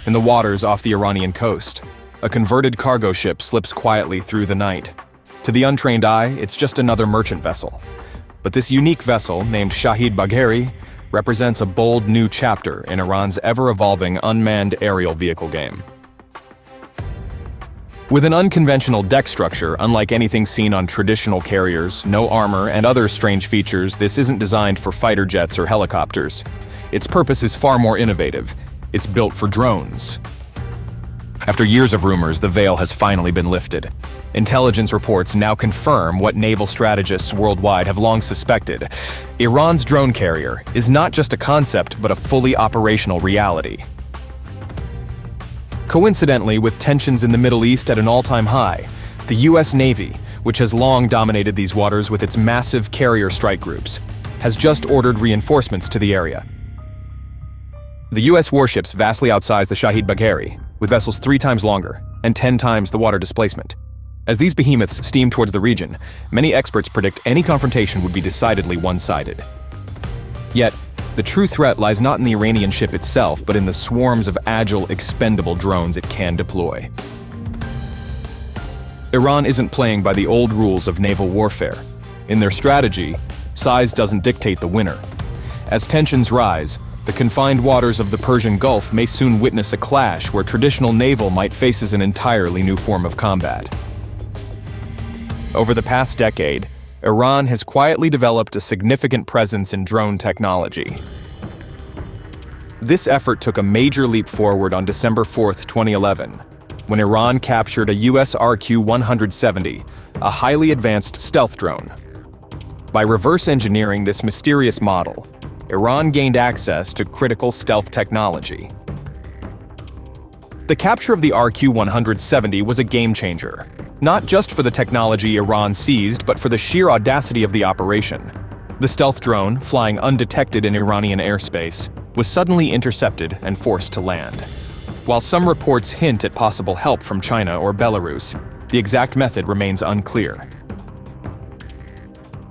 In the waters off the Iranian coast, a converted cargo ship slips quietly through the night. To the untrained eye, it's just another merchant vessel. But this unique vessel, named Shahid Bagheri, represents a bold new chapter in Iran's ever-evolving unmanned aerial vehicle game. With an unconventional deck structure, unlike anything seen on traditional carriers, no armor, and other strange features, this isn't designed for fighter jets or helicopters. Its purpose is far more innovative. It's built for drones. After years of rumors, the veil has finally been lifted. Intelligence reports now confirm what naval strategists worldwide have long suspected. Iran's drone carrier is not just a concept, but a fully operational reality. Coincidentally, with tensions in the Middle East at an all-time high, the U.S. Navy, which has long dominated these waters with its massive carrier strike groups, has just ordered reinforcements to the area. The U.S. warships vastly outsize the Shahid Bagheri, with vessels 3 times longer and 10 times the water displacement. As these behemoths steam towards the region, many experts predict any confrontation would be decidedly one-sided. Yet, the true threat lies not in the Iranian ship itself, but in the swarms of agile, expendable drones it can deploy. Iran isn't playing by the old rules of naval warfare. In their strategy, size doesn't dictate the winner. As tensions rise, the confined waters of the Persian Gulf may soon witness a clash where traditional naval might face an entirely new form of combat. Over the past decade, Iran has quietly developed a significant presence in drone technology. This effort took a major leap forward on December 4, 2011, when Iran captured a US RQ-170, a highly advanced stealth drone. By reverse engineering this mysterious model, Iran gained access to critical stealth technology. The capture of the RQ-170 was a game-changer, not just for the technology Iran seized, but for the sheer audacity of the operation. The stealth drone, flying undetected in Iranian airspace, was suddenly intercepted and forced to land. While some reports hint at possible help from China or Belarus, the exact method remains unclear.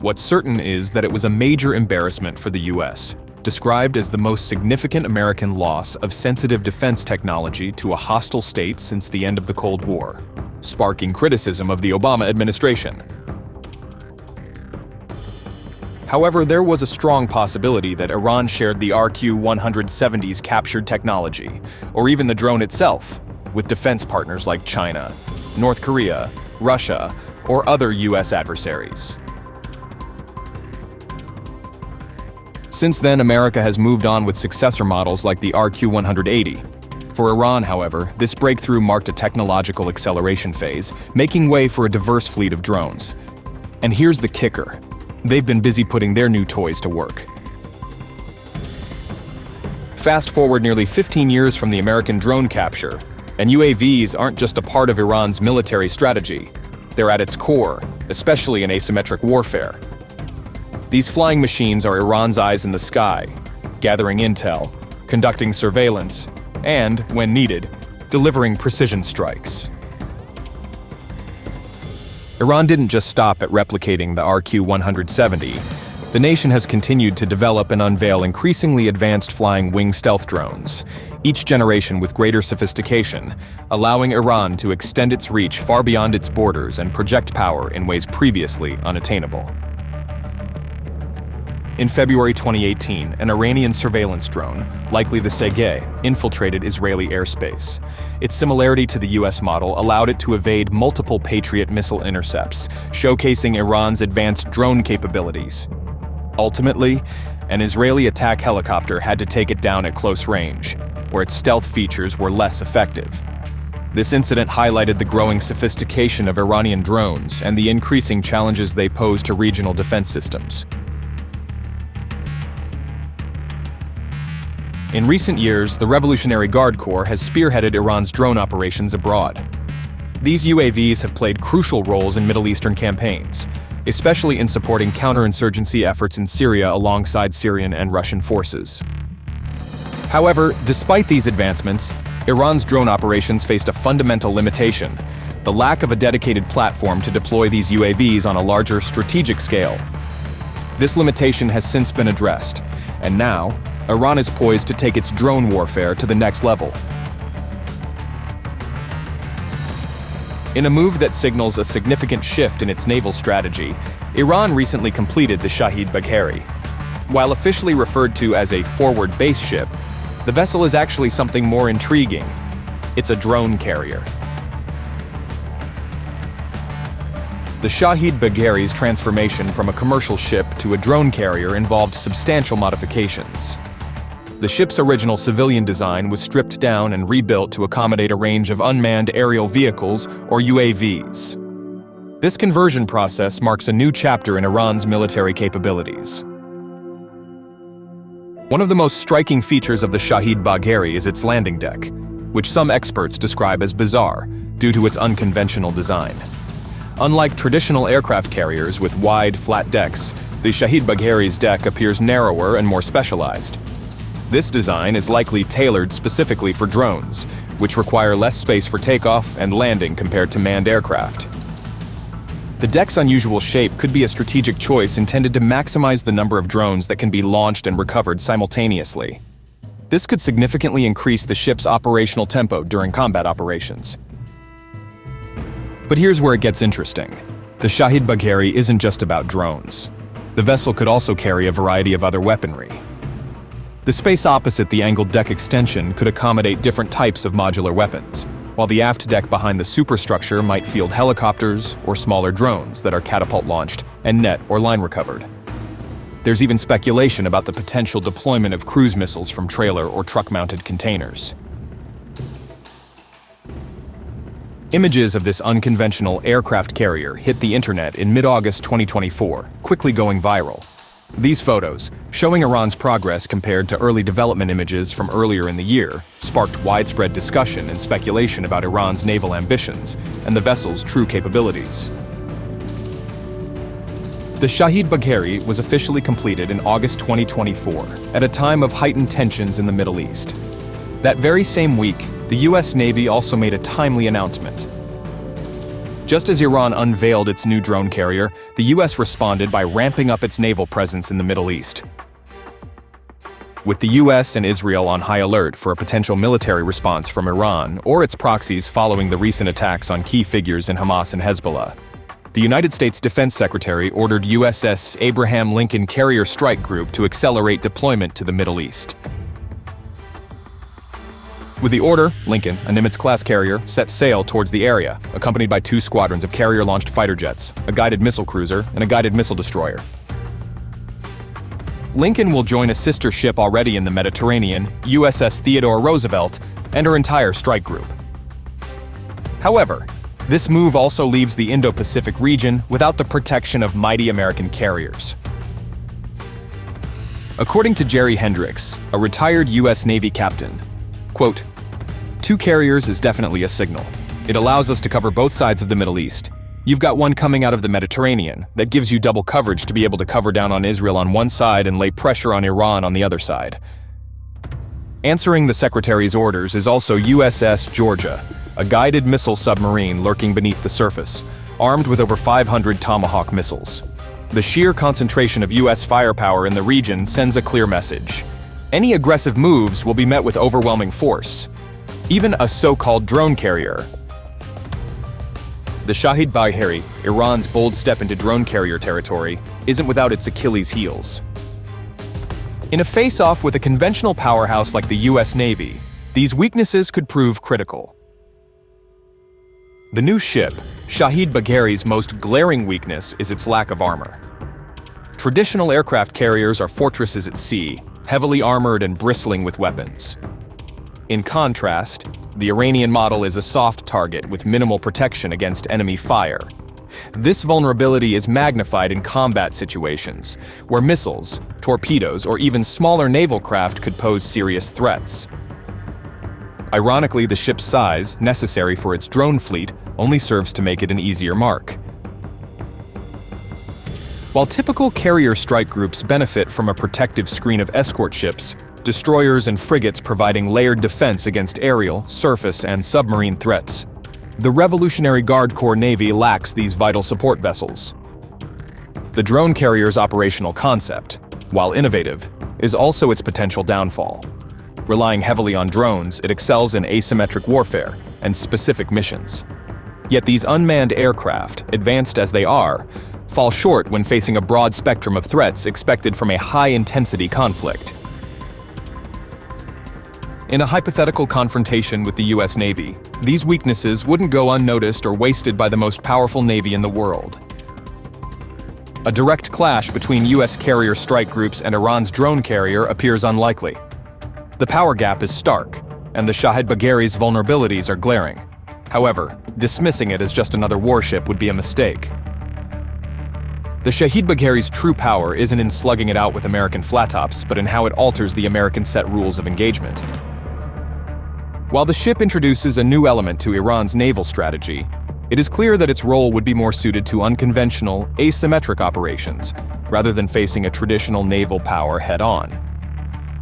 What's certain is that it was a major embarrassment for the US, described as the most significant American loss of sensitive defense technology to a hostile state since the end of the Cold War, sparking criticism of the Obama administration. However, there was a strong possibility that Iran shared the RQ-170's captured technology, or even the drone itself, with defense partners like China, North Korea, Russia, or other US adversaries. Since then, America has moved on with successor models like the RQ-180. For Iran, however, this breakthrough marked a technological acceleration phase, making way for a diverse fleet of drones. And here's the kicker. They've been busy putting their new toys to work. Fast forward nearly 15 years from the American drone capture, and UAVs aren't just a part of Iran's military strategy. They're at its core, especially in asymmetric warfare. These flying machines are Iran's eyes in the sky, gathering intel, conducting surveillance, and, when needed, delivering precision strikes. Iran didn't just stop at replicating the RQ-170. The nation has continued to develop and unveil increasingly advanced flying wing stealth drones, each generation with greater sophistication, allowing Iran to extend its reach far beyond its borders and project power in ways previously unattainable. In February 2018, an Iranian surveillance drone, likely the Segeh, infiltrated Israeli airspace. Its similarity to the US model allowed it to evade multiple Patriot missile intercepts, showcasing Iran's advanced drone capabilities. Ultimately, an Israeli attack helicopter had to take it down at close range, where its stealth features were less effective. This incident highlighted the growing sophistication of Iranian drones and the increasing challenges they pose to regional defense systems. In recent years, the Revolutionary Guard Corps has spearheaded Iran's drone operations abroad. These UAVs have played crucial roles in Middle Eastern campaigns, especially in supporting counterinsurgency efforts in Syria alongside Syrian and Russian forces. However, despite these advancements, Iran's drone operations faced a fundamental limitation: the lack of a dedicated platform to deploy these UAVs on a larger strategic scale. This limitation has since been addressed, and now, Iran is poised to take its drone warfare to the next level. In a move that signals a significant shift in its naval strategy, Iran recently completed the Shahid Bagheri. While officially referred to as a forward base ship, the vessel is actually something more intriguing. It's a drone carrier. The Shahid Bagheri's transformation from a commercial ship to a drone carrier involved substantial modifications. The ship's original civilian design was stripped down and rebuilt to accommodate a range of unmanned aerial vehicles, or UAVs. This conversion process marks a new chapter in Iran's military capabilities. One of the most striking features of the Shahid Bagheri is its landing deck, which some experts describe as bizarre due to its unconventional design. Unlike traditional aircraft carriers with wide, flat decks, the Shahid Bagheri's deck appears narrower and more specialized. This design is likely tailored specifically for drones, which require less space for takeoff and landing compared to manned aircraft. The deck's unusual shape could be a strategic choice intended to maximize the number of drones that can be launched and recovered simultaneously. This could significantly increase the ship's operational tempo during combat operations. But here's where it gets interesting. The Shahid Bagheri isn't just about drones. The vessel could also carry a variety of other weaponry. The space opposite the angled deck extension could accommodate different types of modular weapons, while the aft deck behind the superstructure might field helicopters or smaller drones that are catapult-launched and net or line recovered. There's even speculation about the potential deployment of cruise missiles from trailer or truck-mounted containers. Images of this unconventional aircraft carrier hit the internet in mid-August 2024, quickly going viral. These photos, showing Iran's progress compared to early development images from earlier in the year, sparked widespread discussion and speculation about Iran's naval ambitions and the vessel's true capabilities. The Shahid Bagheri was officially completed in August 2024, at a time of heightened tensions in the Middle East. That very same week, the US Navy also made a timely announcement. Just as Iran unveiled its new drone carrier, the US responded by ramping up its naval presence in the Middle East. With the US and Israel on high alert for a potential military response from Iran or its proxies following the recent attacks on key figures in Hamas and Hezbollah, the United States Defense Secretary ordered USS Abraham Lincoln Carrier Strike Group to accelerate deployment to the Middle East. With the order, Lincoln, a Nimitz-class carrier, set sail towards the area, accompanied by 2 squadrons of carrier-launched fighter jets, a guided missile cruiser, and a guided missile destroyer. Lincoln will join a sister ship already in the Mediterranean, USS Theodore Roosevelt, and her entire strike group. However, this move also leaves the Indo-Pacific region without the protection of mighty American carriers. According to Jerry Hendricks, a retired US Navy captain, quote, "2 carriers is definitely a signal. It allows us to cover both sides of the Middle East. You've got one coming out of the Mediterranean that gives you double coverage to be able to cover down on Israel on one side and lay pressure on Iran on the other side." Answering the Secretary's orders is also USS Georgia, a guided missile submarine lurking beneath the surface, armed with over 500 Tomahawk missiles. The sheer concentration of US firepower in the region sends a clear message. Any aggressive moves will be met with overwhelming force, even a so-called drone carrier. The Shahid Bagheri, Iran's bold step into drone carrier territory, isn't without its Achilles heels. In a face-off with a conventional powerhouse like the US Navy, these weaknesses could prove critical. The new ship, Shahid Bagheri's most glaring weakness is its lack of armor. Traditional aircraft carriers are fortresses at sea, heavily armored and bristling with weapons. In contrast, the Iranian model is a soft target with minimal protection against enemy fire. This vulnerability is magnified in combat situations, where missiles, torpedoes, or even smaller naval craft could pose serious threats. Ironically, the ship's size, necessary for its drone fleet, only serves to make it an easier mark. While typical carrier strike groups benefit from a protective screen of escort ships, destroyers and frigates providing layered defense against aerial, surface, and submarine threats, the Revolutionary Guard Corps Navy lacks these vital support vessels. The drone carrier's operational concept, while innovative, is also its potential downfall. Relying heavily on drones, it excels in asymmetric warfare and specific missions. Yet these unmanned aircraft, advanced as they are, fall short when facing a broad spectrum of threats expected from a high-intensity conflict. In a hypothetical confrontation with the US Navy, these weaknesses wouldn't go unnoticed or wasted by the most powerful navy in the world. A direct clash between US carrier strike groups and Iran's drone carrier appears unlikely. The power gap is stark, and the Shahid Bagheri's vulnerabilities are glaring. However, dismissing it as just another warship would be a mistake. The Shahid Bagheri's true power isn't in slugging it out with American flat-tops, but in how it alters the American set rules of engagement. While the ship introduces a new element to Iran's naval strategy, it is clear that its role would be more suited to unconventional, asymmetric operations, rather than facing a traditional naval power head-on.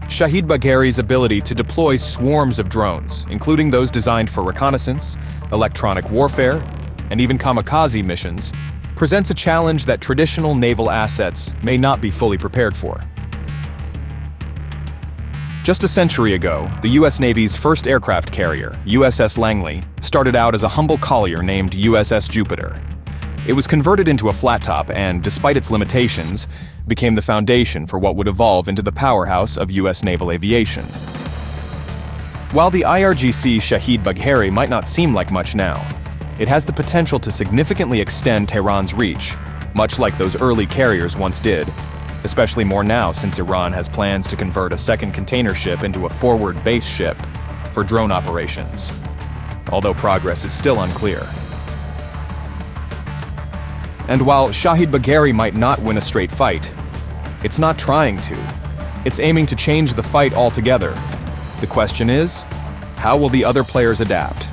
Shahid Bagheri's ability to deploy swarms of drones, including those designed for reconnaissance, electronic warfare, and even kamikaze missions, presents a challenge that traditional naval assets may not be fully prepared for. Just a century ago, the US Navy's first aircraft carrier, USS Langley, started out as a humble collier named USS Jupiter. It was converted into a flat-top and, despite its limitations, became the foundation for what would evolve into the powerhouse of US naval aviation. While the IRGC Shahid Bagheri might not seem like much now, it has the potential to significantly extend Tehran's reach, much like those early carriers once did, especially more now since Iran has plans to convert a second container ship into a forward base ship for drone operations, although progress is still unclear. And while Shahid Bagheri might not win a straight fight, it's not trying to. It's aiming to change the fight altogether. The question is, how will the other players adapt?